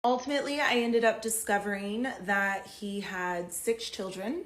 Ultimately, I ended up discovering that he had 6 children,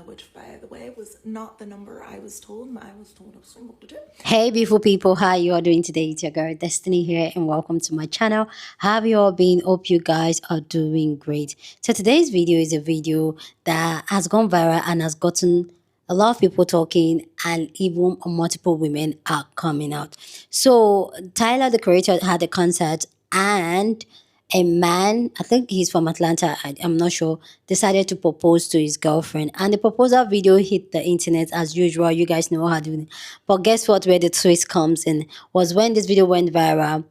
which, by the way, was not the number I was told. I was told I was single to do. Hey beautiful people, how you all doing today? It's your girl Destiny here and welcome to my channel. How have you all been? Hope you guys are doing great. So today's video is a video that has gone viral and has gotten a lot of people talking, and even multiple women are coming out. So Tyler the Creator had a concert, and a man, I think he's from Atlanta, I'm not sure, decided to propose to his girlfriend. And the proposal video hit the internet as usual. You guys know how to do it. But guess what? Where the twist comes in was when this video went viral.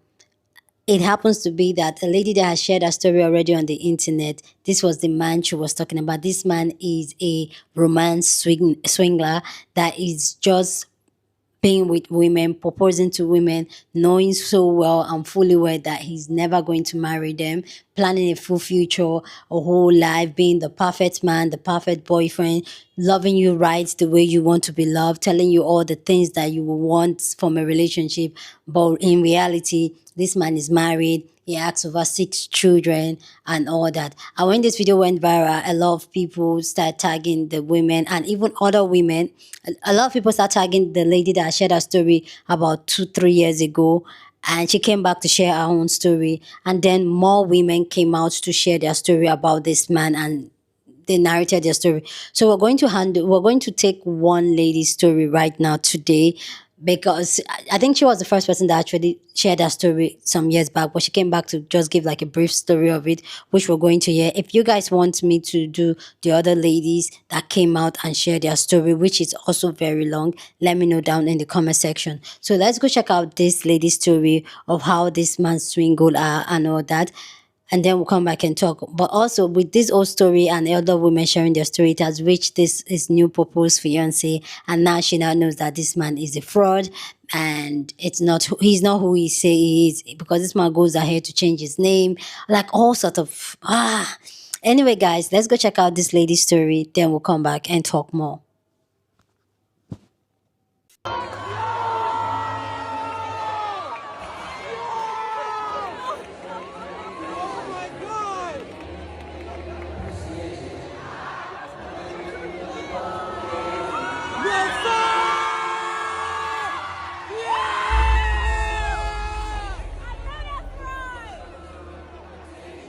It happens to be that a lady that has shared her story already on the internet, this was the man she was talking about. This man is a romance swindler that is just being with women, proposing to women, knowing so well and fully well that he's never going to marry them, planning a full future, a whole life, being the perfect man, the perfect boyfriend, loving you right the way you want to be loved, telling you all the things that you want from a relationship. But in reality, this man is married. He has over 6 children and all that. And when this video went viral, a lot of people start tagging the women and even other women. A lot of people start tagging the lady that shared her story about 2-3 years ago. And she came back to share her own story. And then more women came out to share their story about this man, and they narrated their story. So we're going to take one lady's story right now today, because I think she was the first person that actually shared that story some years back, but she came back to just give like a brief story of it, which we're going to hear. If you guys want me to do the other ladies that came out and shared their story, which is also very long, let me know down in the comment section. So let's go check out this lady's story of how this man swindled her and all that, and then we'll come back and talk. But also with this old story and other women sharing their story, it has reached this his new proposed fiance, and now she now knows that this man is a fraud, and he's not who he say he is, because this man goes ahead to change his name, like all sort of Anyway, guys, let's go check out this lady's story. Then we'll come back and talk more.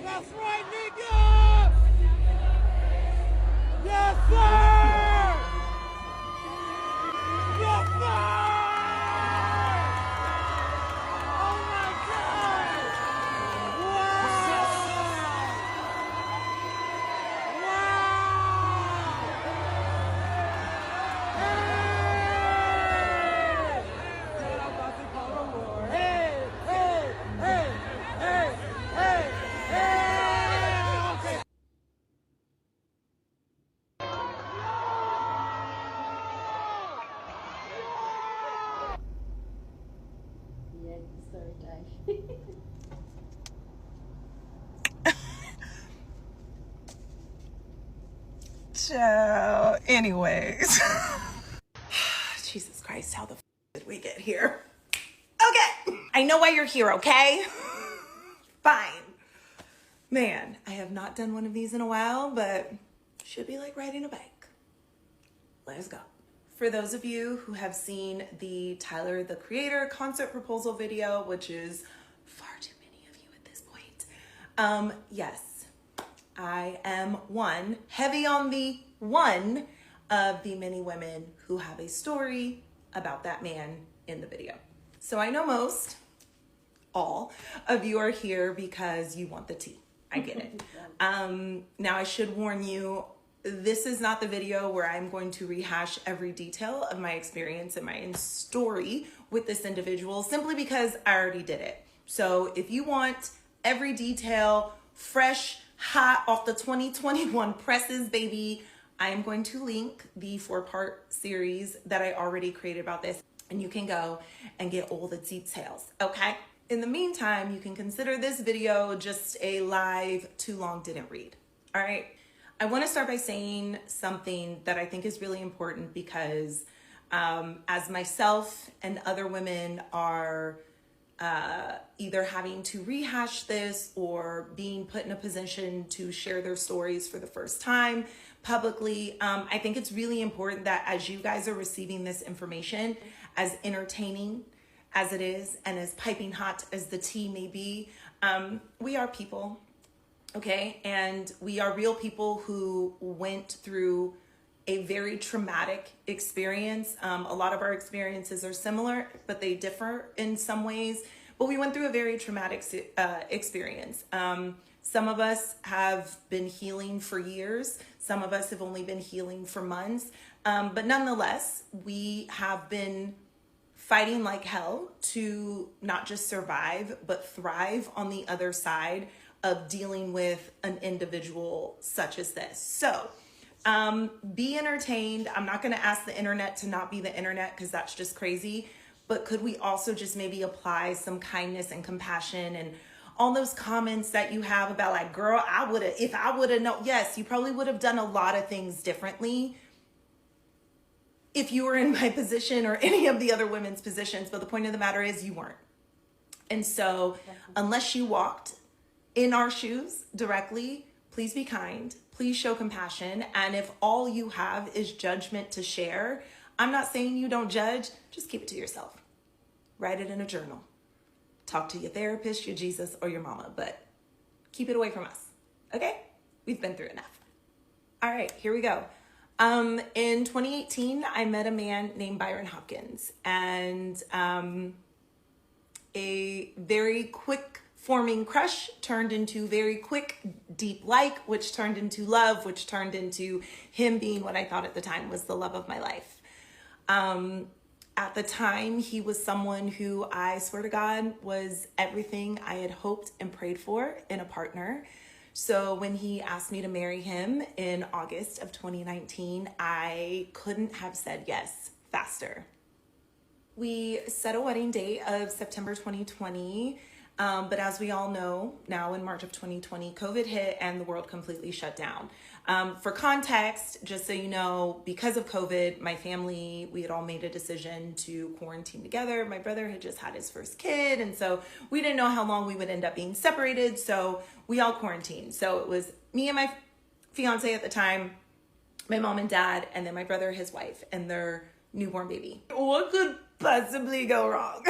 That's right, nigga! Yes, sir! Yes, sir! Oh my God! Wow! Wow! Hey! Hey! Hey! Hey! Hey! Hey! Okay. Yeah, story time. So, anyways. Jesus Christ, how the did we get here? Okay. I know why you're here, okay? Fine. Man, I have not done one of these in a while, but should be like riding a bike. Let's go. For those of you who have seen the Tyler the Creator concert proposal video, which is far too many of you at this point, yes, I am heavy on the one of the many women who have a story about that man in the video. So I know all of you are here because you want the tea. I get it. Now I should warn you, this is not the video where I'm going to rehash every detail of my experience and my story with this individual, simply because I already did it. So if you want every detail, fresh, hot off the 2021 presses, baby, I am going to link the 4-part series that I already created about this, and you can go and get all the details, okay? In the meantime, you can consider this video just a live too long didn't read, all right? I want to start by saying something that I think is really important, because as myself and other women are either having to rehash this or being put in a position to share their stories for the first time publicly. I think it's really important that as you guys are receiving this information, as entertaining as it is and as piping hot as the tea may be, we are people, okay? And we are real people who went through a very traumatic experience. A lot of our experiences are similar, but they differ in some ways. But we went through a very traumatic experience. Some of us have been healing for years. Some of us have only been healing for months. But nonetheless, we have been fighting like hell to not just survive, but thrive on the other side of dealing with an individual such as this. So, be entertained. I'm not going to ask the internet to not be the internet because that's just crazy. But could we also just maybe apply some kindness and compassion and all those comments that you have about like, girl, if I would have known, yes, you probably would have done a lot of things differently if you were in my position or any of the other women's positions. But the point of the matter is you weren't. And so unless you walked in our shoes directly, please be kind. Please show compassion. And if all you have is judgment to share, I'm not saying you don't judge, just keep it to yourself. Write it in a journal. Talk to your therapist, your Jesus, or your mama, but keep it away from us, okay? We've been through enough. All right, here we go. In 2018, I met a man named Byron Hopkins, and a very quick forming crush turned into very quick, deep like, which turned into love, which turned into him being what I thought at the time was the love of my life. At the time, he was someone who I swear to God was everything I had hoped and prayed for in a partner. So when he asked me to marry him in August of 2019, I couldn't have said yes faster. We set a wedding date of September 2020. But as we all know, now in March of 2020, COVID hit and the world completely shut down. For context, just so you know, because of COVID, my family, we had all made a decision to quarantine together. My brother had just had his first kid, and so we didn't know how long we would end up being separated, so we all quarantined. So it was me and my fiance at the time, my mom and dad, and then my brother, his wife, and their newborn baby. What could possibly go wrong?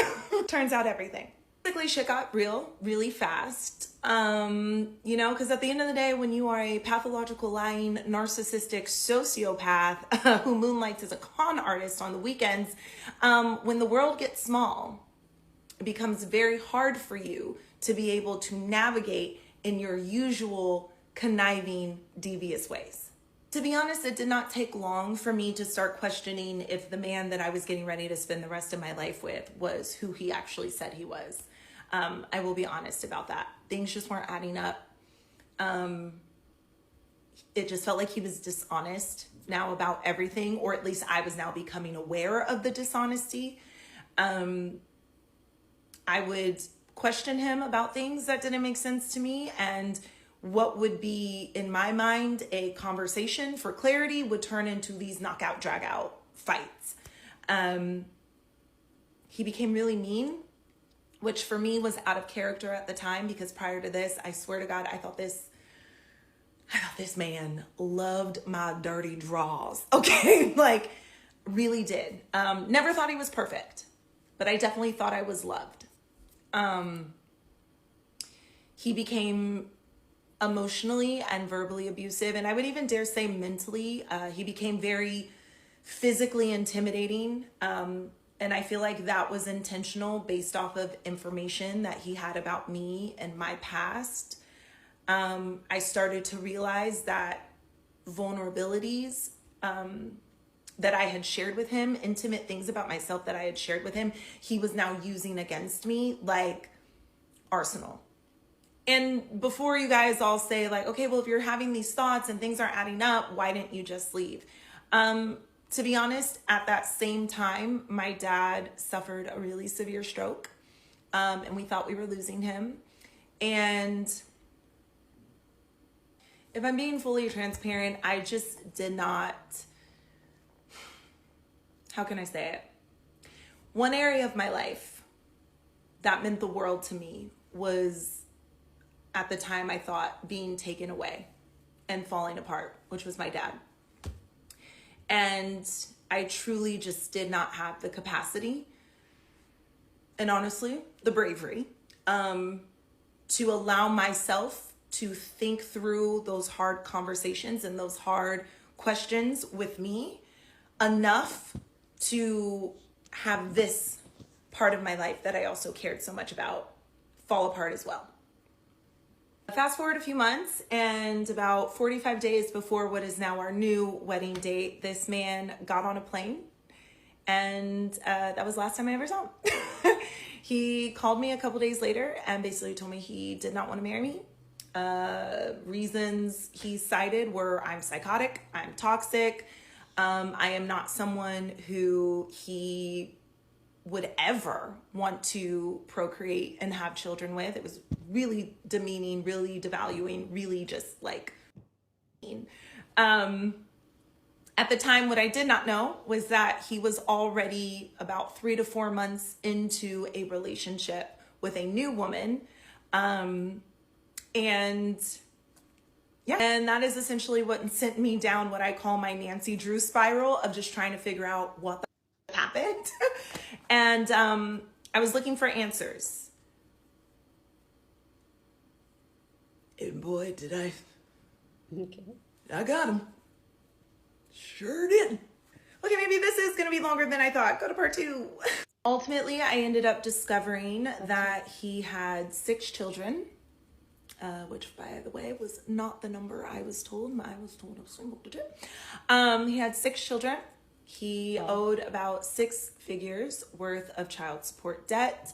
Turns out everything. Basically, shit got real really fast, because at the end of the day, when you are a pathological, lying, narcissistic sociopath who moonlights as a con artist on the weekends, when the world gets small, it becomes very hard for you to be able to navigate in your usual conniving, devious ways. To be honest, it did not take long for me to start questioning if the man that I was getting ready to spend the rest of my life with was who he actually said he was. I will be honest about that. Things just weren't adding up. It just felt like he was dishonest now about everything, or at least I was now becoming aware of the dishonesty. I would question him about things that didn't make sense to me, and what would be, in my mind, a conversation for clarity would turn into these knockout, drag out fights. He became really mean, which for me was out of character at the time, because prior to this, I swear to God, I thought this man loved my dirty draws. Okay. Like really did. Never thought he was perfect, but I definitely thought I was loved. He became emotionally and verbally abusive, and I would even dare say mentally. He became very physically intimidating. And I feel like that was intentional based off of information that he had about me and my past. I started to realize that vulnerabilities that I had shared with him, intimate things about myself that I had shared with him, he was now using against me like arsenal. And before you guys all say like, okay, well, if you're having these thoughts and things aren't adding up, why didn't you just leave? To be honest, at that same time, my dad suffered a really severe stroke, and we thought we were losing him. And if I'm being fully transparent, I just did not, how can I say it? One area of my life that meant the world to me was, at the time, I thought being taken away and falling apart, which was my dad. And I truly just did not have the capacity and honestly, the bravery to allow myself to think through those hard conversations and those hard questions with me enough to have this part of my life that I also cared so much about fall apart as well. Fast forward a few months, and about 45 days before what is now our new wedding date, this man got on a plane, and that was the last time I ever saw him. He called me a couple days later and basically told me he did not want to marry me. Reasons he cited were I'm psychotic, I'm toxic, I am not someone who he would ever want to procreate and have children with. It was really demeaning, really devaluing, really just like mean. At the time, what I did not know was that he was already about 3 to 4 months into a relationship with a new woman. And yeah, and that is essentially what sent me down what I call my Nancy Drew spiral of just trying to figure out what the happened. And I was looking for answers. And boy, did I. Okay. I got him. Sure did. Okay, maybe this is going to be longer than I thought. Go to part 2. Ultimately, I ended up discovering that he had 6 children, which, by the way, was not the number I was told. I was told a single digit. He had 6 children. He owed about 6 figures worth of child support debt.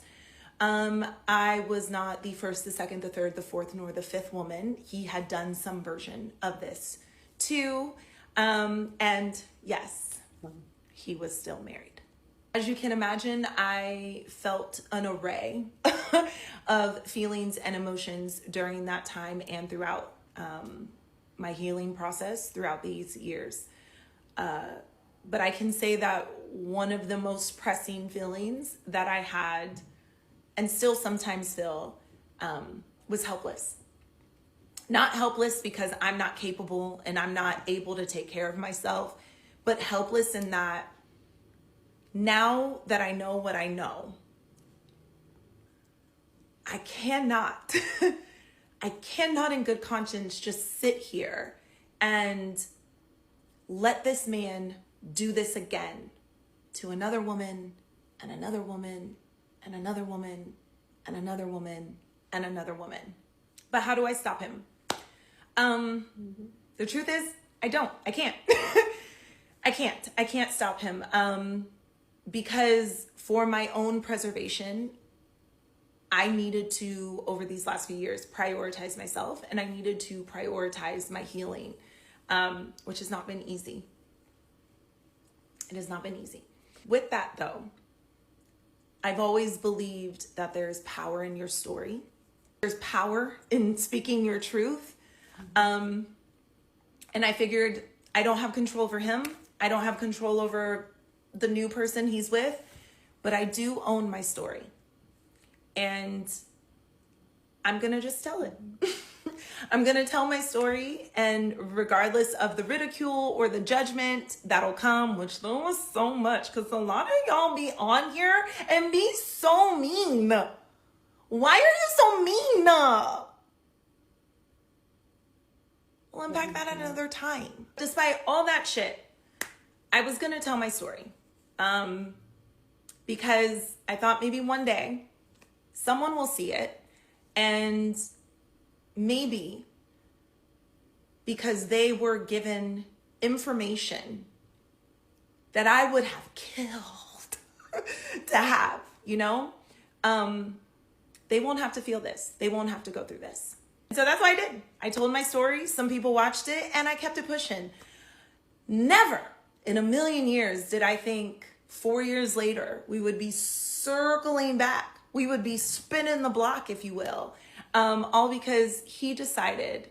I was not the first, the second, the third, the fourth, nor the 5th woman. He had done some version of this too. And yes, he was still married. As you can imagine, I felt an array of feelings and emotions during that time and throughout my healing process throughout these years. But I can say that one of the most pressing feelings that I had and still sometimes feel was helpless. Not helpless because I'm not capable and I'm not able to take care of myself, but helpless in that now that I know what I know, I cannot in good conscience just sit here and let this man do this again to another woman and another woman and another woman and another woman and another woman. But how do I stop him? The truth is, I can't. I can't stop him. Because for my own preservation, I needed to, over these last few years, prioritize myself, and I needed to prioritize my healing, which has not been easy. It has not been easy. With that though, I've always believed that there's power in your story. There's power in speaking your truth. And I figured I don't have control over him. I don't have control over the new person he's with, but I do own my story. And I'm going to just tell it. I'm going to tell my story, and regardless of the ridicule or the judgment that'll come, which there was so much, because a lot of y'all be on here and be so mean. Why are you so mean? We'll unpack that at another time. Despite all that shit, I was going to tell my story. Because I thought maybe one day someone will see it, and maybe because they were given information that I would have killed to have, you know, they won't have to feel this. They won't have to go through this. So that's what I did. I told my story. Some people watched it, and I kept it pushing. Never in a million years did I think 4 years later we would be circling back. We would be spinning the block, if you will, all because he decided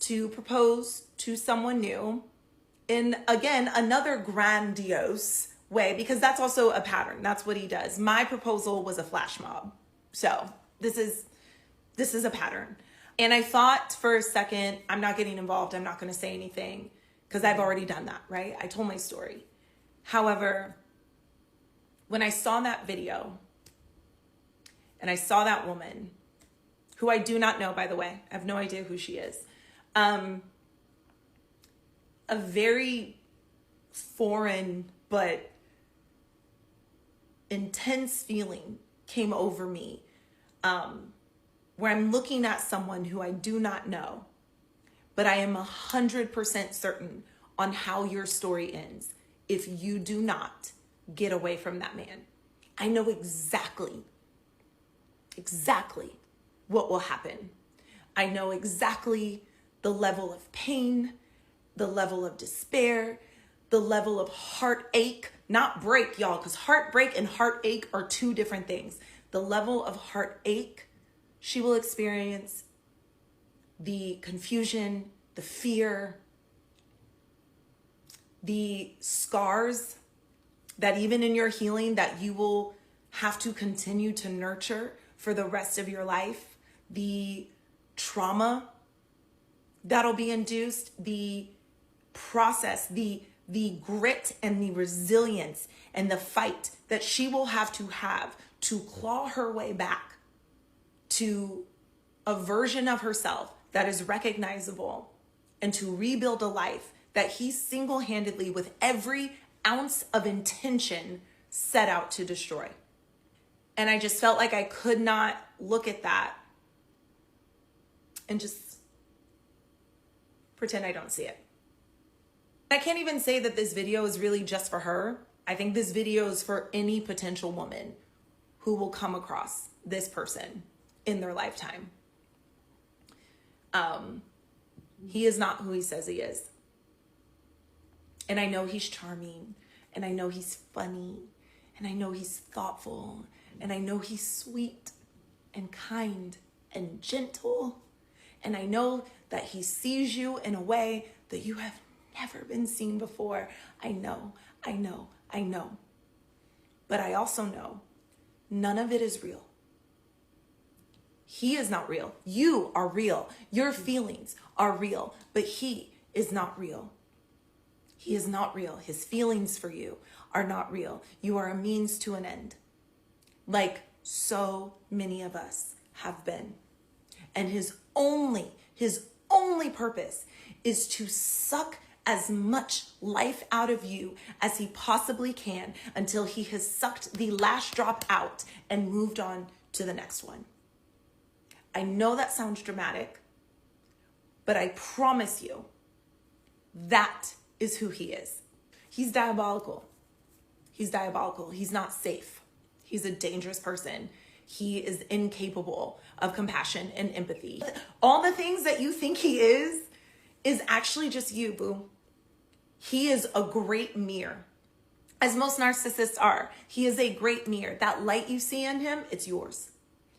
to propose to someone new in, again, another grandiose way, because that's also a pattern. That's what he does. My proposal was a flash mob. So this is a pattern. And I thought for a second, I'm not getting involved. I'm not going to say anything because I've already done that, right? I told my story. However, when I saw that video and I saw that woman, who I do not know, by the way, I have no idea who she is, a very foreign but intense feeling came over me, where I'm looking at someone who I do not know, but I am 100% certain on how your story ends if you do not get away from that man. I know exactly what will happen. I know exactly the level of pain, the level of despair, the level of heartache, not break, y'all, because heartbreak and heartache are two different things. The level of heartache she will experience, the confusion, the fear, the scars that even in your healing that you will have to continue to nurture for the rest of your life, the trauma that'll be induced, the process, the grit and the resilience and the fight that she will have to claw her way back to a version of herself that is recognizable and to rebuild a life that he single-handedly, with every ounce of intention, set out to destroy. And I just felt like I could not look at that and just pretend I don't see it. I can't even say that this video is really just for her. I think this video is for any potential woman who will come across this person in their lifetime. He is not who he says he is. And I know he's charming, and I know he's funny, and I know he's thoughtful, and I know he's sweet and kind and gentle. And I know that he sees you in a way that you have never been seen before. I know. But I also know none of it is real. He is not real. You are real. Your feelings are real, but he is not real. He is not real. His feelings for you are not real. You are a means to an end, like so many of us have been. And his only purpose is to suck as much life out of you as he possibly can until he has sucked the last drop out and moved on to the next one. I know that sounds dramatic, but I promise you that is who he is. He's diabolical. He's diabolical. He's not safe. He's a dangerous person. He is incapable of compassion and empathy. All the things that you think he is actually just you, boo. He is a great mirror, as most narcissists are. He is a great mirror. That light you see in him, it's yours.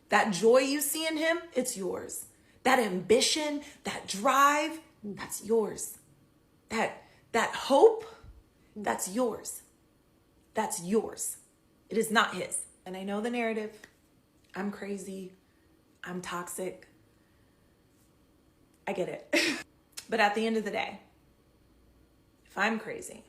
That joy you see in him, it's yours. That ambition, that drive, that's yours. That hope, that's yours. That's yours. It is not his. And I know the narrative. I'm crazy. I'm toxic. I get it. But at the end of the day, if I'm crazy,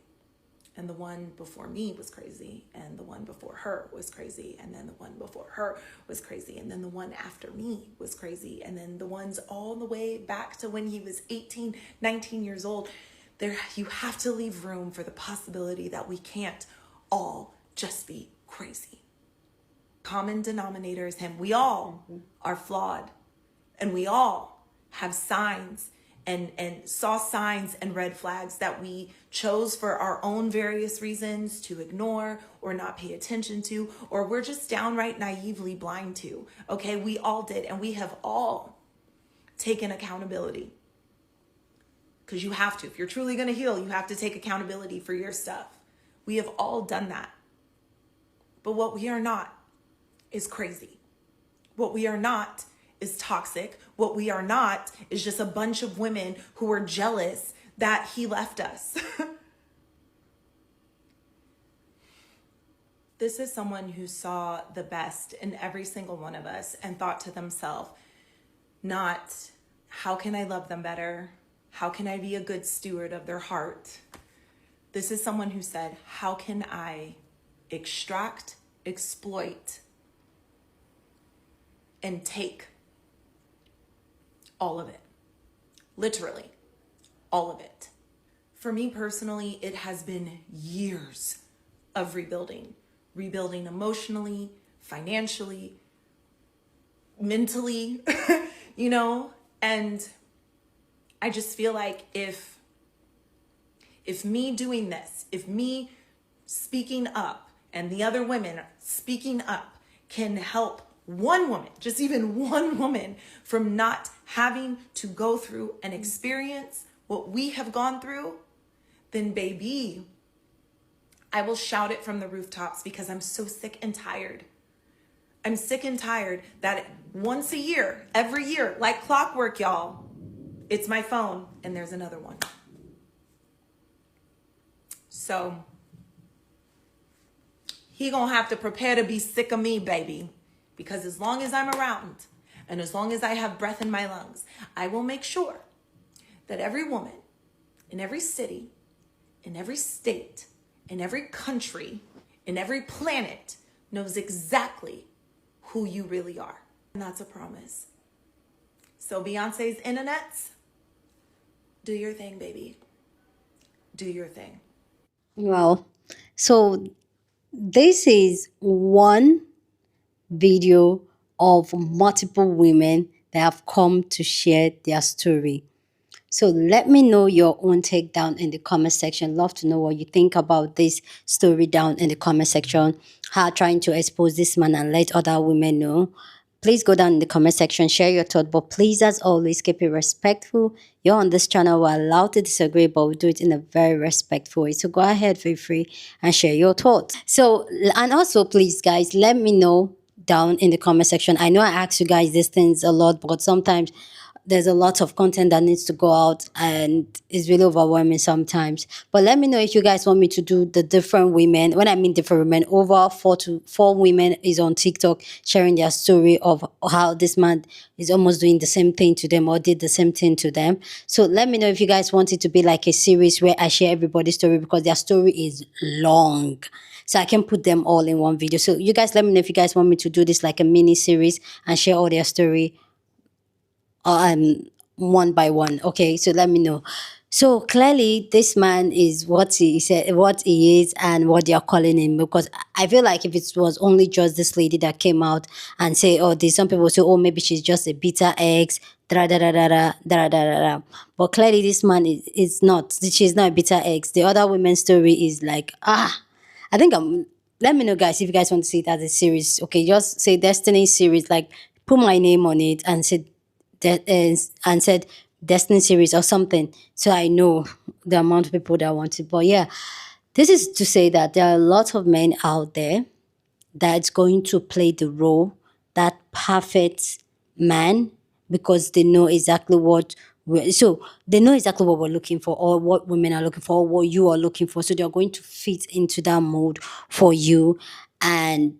and the one before me was crazy, and the one before her was crazy, and then the one before her was crazy, and then the one after me was crazy, and then the ones all the way back to when he was 18, 19 years old, you have to leave room for the possibility that we can't all just be crazy. Common denominator is him. We all are flawed, and we all have signs and saw signs and red flags that we chose for our own various reasons to ignore or not pay attention to, or we're just downright naively blind to. Okay, we all did, and we have all taken accountability. Because you have to. If you're truly going to heal, you have to take accountability for your stuff. We have all done that. But what we are not is crazy. What we are not is toxic. What we are not is just a bunch of women who are jealous that he left us. This is someone who saw the best in every single one of us and thought to themselves, not how can I love them better? How can I be a good steward of their heart? This is someone who said, how can I extract, exploit, and take all of it? Literally, all of it. For me personally, it has been years of rebuilding emotionally, financially, mentally, and I just feel like if me doing this, if me speaking up and the other women speaking up can help one woman, just even one woman, from not having to go through and experience what we have gone through, then baby, I will shout it from the rooftops, because I'm so sick and tired. I'm sick and tired that once a year, every year, like clockwork, y'all, it's my phone and there's another one. So he gonna have to prepare to be sick of me, baby, because as long as I'm around and as long as I have breath in my lungs, I will make sure that every woman in every city, in every state, in every country, in every planet knows exactly who you really are. And that's a promise. So Beyonce's internets, do your thing, baby. Do your thing. Well, so this is one video of multiple women that have come to share their story. So let me know your own take down in the comment section. Love to know what you think about this story down in the comment section. How trying to expose this man and let other women know. Please go down in the comment section, share your thought. But please, as always, keep it respectful. You're on this channel. We're allowed to disagree, but we do it in a very respectful way. So go ahead, feel free and share your thoughts. So, and also, please, guys, let me know down in the comment section. I know I ask you guys these things a lot, but sometimes there's a lot of content that needs to go out and it's really overwhelming sometimes. But let me know if you guys want me to do the different women. When I mean different women, over four women is on TikTok sharing their story of how this man is almost doing the same thing to them or did the same thing to them. So let me know if you guys want it to be like a series where I share everybody's story, because their story is long. So I can put them all in one video. So you guys let me know if you guys want me to do this like a mini series and share all their story one by one. Okay, so let me know. So clearly this man is what he said, what he is, and what they are calling him. Because I feel like if it was only just this lady that came out and say, oh, there's some people say, oh, maybe she's just a bitter ex, da da da da da da da da da. But clearly this man is not. She's not a bitter ex. The other women's story is like, I think let me know, guys, if you guys want to see it as a series. Okay, just say Destiny series, like put my name on it and say and said Destiny series or something, so I know the amount of people that want it. But yeah, this is to say that there are a lot of men out there that's going to play the role, that perfect man, because they know exactly what they know exactly what we're looking for, or what women are looking for, or what you are looking for. So they're going to fit into that mold for you and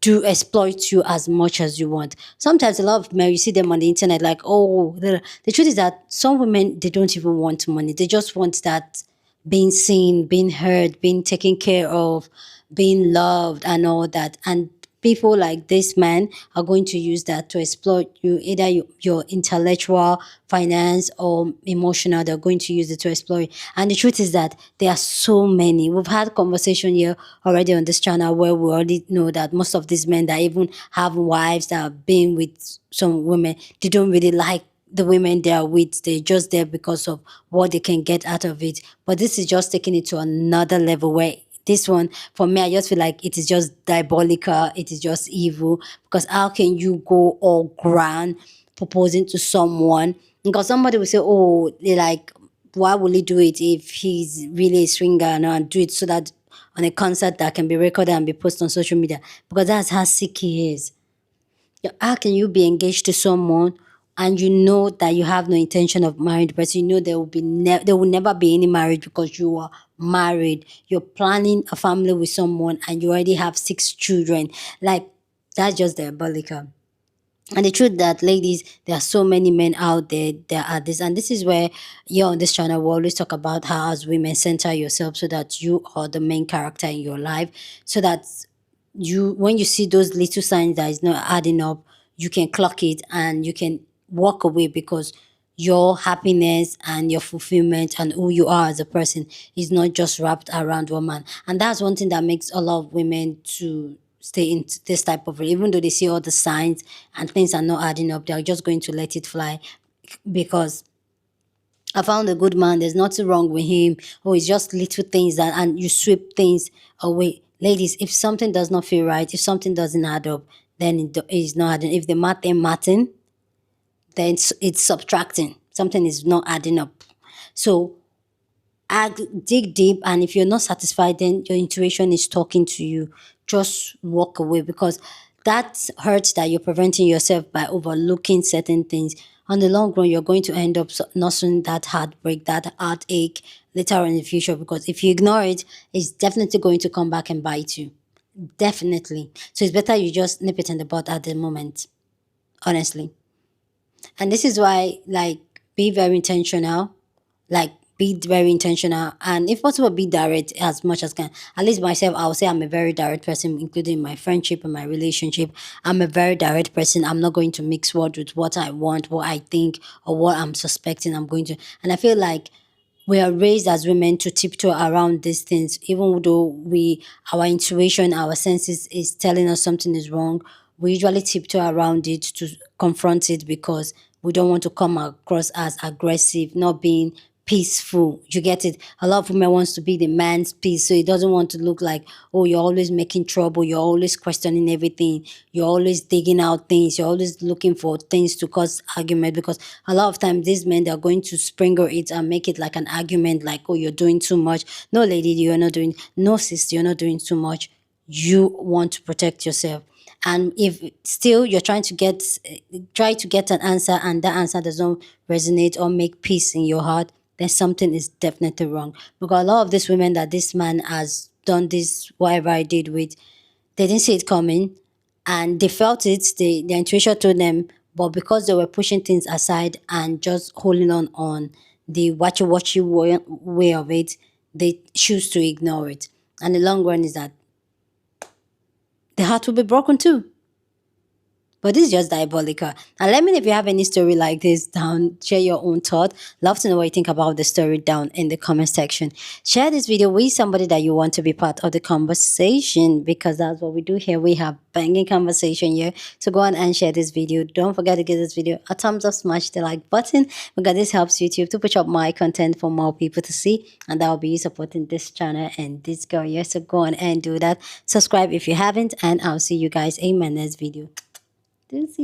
do exploit you as much as you want. Sometimes a lot of men, you see them on the internet like, oh, the truth is that some women, they don't even want money. They just want that being seen, being heard, being taken care of, being loved and all that. And people like this man are going to use that to exploit you, either your intellectual, finance, or emotional. They're going to use it to exploit. And the truth is that there are so many. We've had conversation here already on this channel where we already know that most of these men that even have wives that are being with some women, they don't really like the women they are with. They're just there because of what they can get out of it. But this is just taking it to another level where this one, for me, I just feel like it is just diabolical. It is just evil. Because how can you go all grand proposing to someone? Because somebody will say, oh, they like, why will he do it if he's really a swinger and do it so that on a concert that can be recorded and be posted on social media? Because that's how sick he is. How can you be engaged to someone and you know that you have no intention of marrying the person, you know there will never be any marriage because you are married, you're planning a family with someone, and you already have 6 children. Like, that's just diabolical. And the truth that, ladies, there are so many men out there that are this, and this is where here on this channel we always talk about how as women center yourself so that you are the main character in your life, so that you, when you see those little signs that is not adding up, you can clock it and you can walk away, because your happiness and your fulfillment and who you are as a person is not just wrapped around one man. And that's one thing that makes a lot of women to stay in this type of, even though they see all the signs and things are not adding up, they're just going to let it fly, because I found a good man, there's nothing wrong with him, or it's just little things that, and you sweep things away. Ladies, if something does not feel right, if something doesn't add up, then it is not adding. If the math ain't matching, then it's subtracting. Something is not adding up. So dig deep, and if you're not satisfied, then your intuition is talking to you. Just walk away, because that hurt that you're preventing yourself by overlooking certain things, on the long run you're going to end up nursing that heartbreak, that heartache later on in the future, because if you ignore it, it's definitely going to come back and bite you. Definitely. So it's better you just nip it in the bud at the moment, honestly. And this is why, like, be very intentional. Like, be very intentional, and if possible, be direct as much as can. At least myself, I would say I'm a very direct person, including my friendship and my relationship. I'm a very direct person. I'm not going to mix words with what I want, what I think, or what I'm suspecting I'm going to. And I feel like we are raised as women to tiptoe around these things, even though our intuition, our senses is telling us something is wrong. We usually tiptoe around it to confront it, because we don't want to come across as aggressive, not being peaceful. You get it? A lot of women wants to be the man's peace, so it doesn't want to look like, oh, you're always making trouble, you're always questioning everything, you're always digging out things, you're always looking for things to cause argument. Because a lot of times these men, they're going to sprinkle it and make it like an argument, like, oh, you're doing too much. No, lady, you're not doing. No, sis, you're not doing too much. You want to protect yourself. And if still you're try to get an answer, and that answer doesn't resonate or make peace in your heart, then something is definitely wrong. Because a lot of these women that this man has done this, whatever I did with, they didn't see it coming, and they felt it, their intuition told them, but because they were pushing things aside and just holding on the watchy way of it, they choose to ignore it. And the long run is that the heart will be broken too. But this is just diabolical. And let me know if you have any story like this down. Share your own thought. Love to know what you think about the story down in the comment section. Share this video with somebody that you want to be part of the conversation, because that's what we do here. We have banging conversation here. So go on and share this video. Don't forget to give this video a thumbs up, smash the like button, because this helps YouTube to push up my content for more people to see. And that will be you supporting this channel and this girl here. So go on and do that. Subscribe if you haven't, and I'll see you guys in my next video. Deuces.